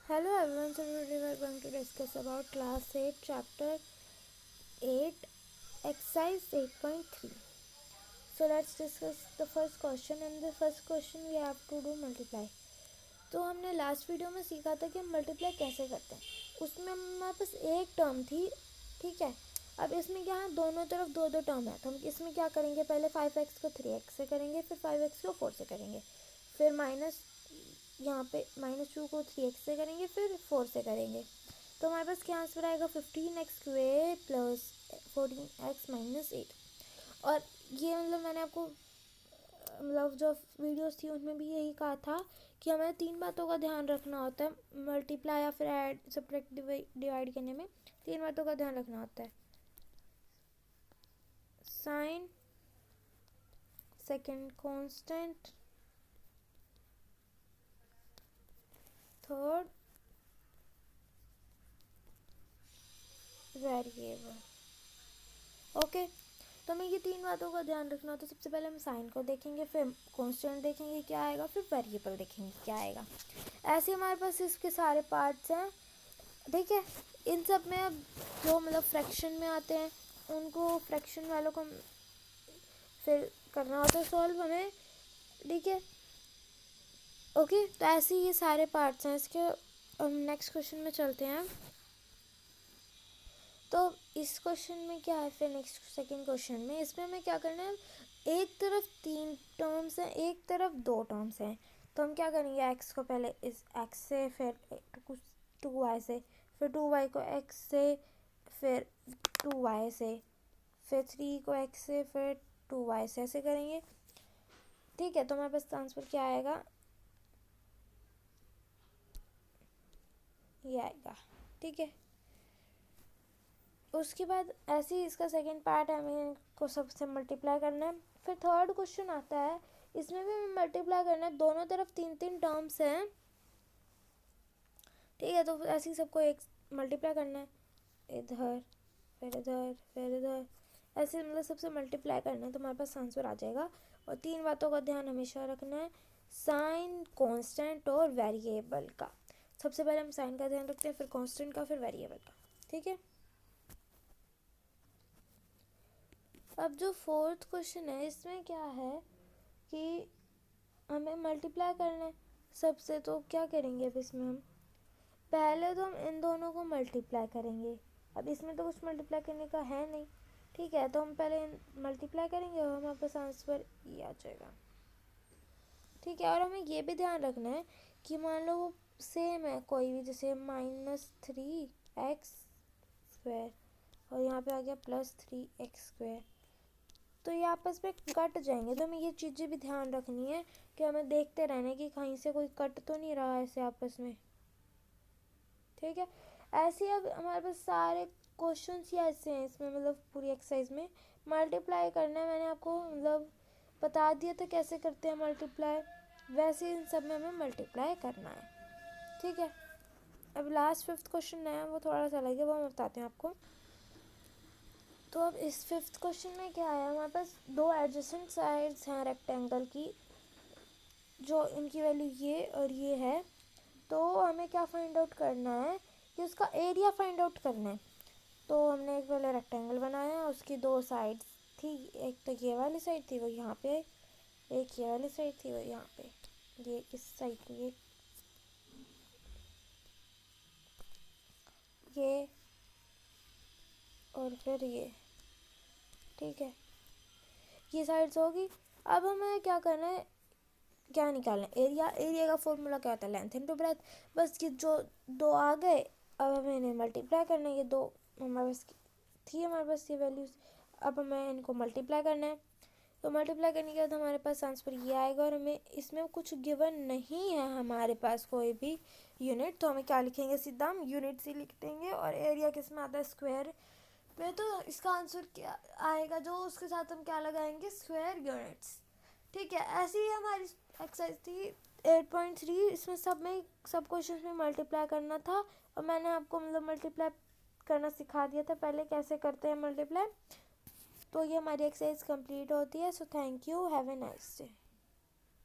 Hello everyone, so today we are going to discuss about class 8 chapter 8 exercise 8.3. So let's discuss the first question. In the first question we have to do multiply. तो हमने last video में सीखा था कि हम multiply कैसे करते हैं। उसमें हमारे पास एक टर्म थी, ठीक है। अब इसमें क्या है, दोनों तरफ दो दो टर्म है, तो हम इसमें क्या करेंगे, पहले 5x को 3x से करेंगे, फिर 5x को 4 से करेंगे, फिर माइनस यहाँ पे -2 को 3x से करेंगे, फिर 4 से करेंगे। तो हमारे पास क्या आंसर आएगा, 15x² प्लस 14x - 8। और ये मतलब मैंने आपको मतलब जो वीडियोस थी उनमें भी यही कहा था कि हमें 3 बातों का ध्यान रखना होता है मल्टीप्लाई या फिर ऐड सब्ट्रैक्ट डिवाइड करने में। 3 बातों का ध्यान रखना होता है, sign, second constant, third variable. Okay, तो हमें ये 3 बातों का ध्यान रखना होता है। सबसे पहले हम साइन को देखेंगे, फिर कांस्टेंट देखेंगे क्या आएगा, फिर वेरिएबल देखेंगे क्या आएगा। ऐसे हमारे पास इसके सारे पार्ट्स हैं, ठीक है। इन सब में अब जो मतलब फ्रैक्शन में आते हैं उनको फ्रैक्शन वालों को फिर करना होता है सॉल्व हमें, ठीक है। ओके, तो ऐसे ये सारे पार्ट्स हैं इसके। हम नेक्स्ट क्वेश्चन में चलते हैं। तो इस क्वेश्चन में क्या है, फिर नेक्स्ट सेकंड क्वेश्चन में इसमें हमें क्या करना है, एक तरफ 3 टर्म्स हैं, एक तरफ 2 टर्म्स हैं। तो हम क्या करेंगे, x को पहले इस x से, फिर 2y से, फिर 2y को x से, फिर 2y से, फिर 3 को x से, फिर 2y से, ऐसे करेंगे, ठीक है। तो हमारे पास आंसर क्या आएगा, ये आएगा, ठीक है। उसके बाद ऐसे ही इसका सेकंड पार्ट है, हमें को सबसे मल्टीप्लाई करना है। फिर थर्ड क्वेश्चन आता है, इसमें भी हमें मल्टीप्लाई करना है, दोनों तरफ 3 टर्म्स हैं, ठीक है। तो ऐसे ही सबको एक मल्टीप्लाई करना है, इधर फिर इधर फिर इधर, ऐसे मतलब सबसे मल्टीप्लाई करना है, तो हमारे पास आंसर आ जाएगा। और 3 बातों का ध्यान हमेशा रखना है, साइन, कांस्टेंट और वेरिएबल का। सबसे पहले हम साइन का ध्यान रखते हैं, फिर कांस्टेंट का, फिर वेरिएबल का, ठीक है। अब जो फोर्थ क्वेश्चन है इसमें क्या है कि हमें मल्टीप्लाई करना है सबसे। तो क्या करेंगे, अब इसमें हम पहले तो हम इन दोनों को मल्टीप्लाई करेंगे। अब इसमें तो कुछ मल्टीप्लाई करने का है नहीं, ठीक है। तो हम पहले मल्टीप्लाई करेंगे और हमारे पास आंसर ये आ जाएगा, ठीक है। और हमें ये भी ध्यान रखना है कि मान लो वो सेम है कोई भी, जैसे -3x² और यहाँ पे आ गया +3x², तो ये आपस में कट जाएंगे। तो हमें ये चीज़ें भी ध्यान रखनी है कि हमें देखते रहना है कि कहीं से कोई कट तो नहीं रहा है ऐसे आपस में, ठीक है। ऐसे अब हमारे पास सारे क्वेश्चंस ही ऐसे हैं इसमें, मतलब पूरी एक्सरसाइज में मल्टीप्लाई करना है। मैंने आपको मतलब बता दिया था कैसे करते हैं मल्टीप्लाई, वैसे इन सब में हमें मल्टीप्लाई करना है, ठीक है। अब लास्ट फिफ्थ क्वेश्चन है, वो थोड़ा सा अलग है, वो हम बताते हैं आपको। तो अब इस फिफ्थ क्वेश्चन में क्या है, हमारे पास 2 एडजेसेंट साइड्स हैं रेक्टेंगल की, जो इनकी वैल्यू ये और ये है। तो हमें क्या फाइंड आउट करना है कि उसका एरिया फाइंड आउट करना है। तो हमने एक पहले रेक्टेंगल बनाया, उसकी 2 साइड्स थी, एक तो ये वाली साइड थी वो यहाँ पे, एक ये वाली साइड थी वो यहाँ पे, ये इस साइड ये और फिर ये, ठीक है। ये साइड्स होगी। अब हमें क्या करना है, क्या निकालना है, एरिया। एरिया का फॉर्मूला क्या होता है, लेंथ इनटू ब्रेथ। बस ये जो 2 आ गए, अब हमें इन्हें मल्टीप्लाई करना है। ये 2 हमारे पास थी, हमारे पास ये वैल्यूज़, अब हमें इनको मल्टीप्लाई करना है। तो मल्टीप्लाई करने के बाद हमारे पास आंसर ये आएगा। और हमें इसमें कुछ गिवन नहीं है हमारे पास कोई भी यूनिट, तो हमें क्या लिखेंगे, सीधा हम यूनिट से लिख देंगे। और एरिया किस में आता है, स्क्वायर में। तो इसका आंसर क्या आएगा, जो उसके साथ हम क्या लगाएंगे, स्क्वायर यूनिट्स, ठीक है। ऐसी ही हमारी एक्सरसाइज थी 8.3। इसमें सब क्वेश्चंस में मल्टीप्लाई करना था, और मैंने आपको मतलब मल्टीप्लाई करना सिखा दिया था पहले कैसे करते हैं मल्टीप्लाई। तो ये हमारी एक्सरसाइज कंप्लीट होती है। So thank you, have a nice day.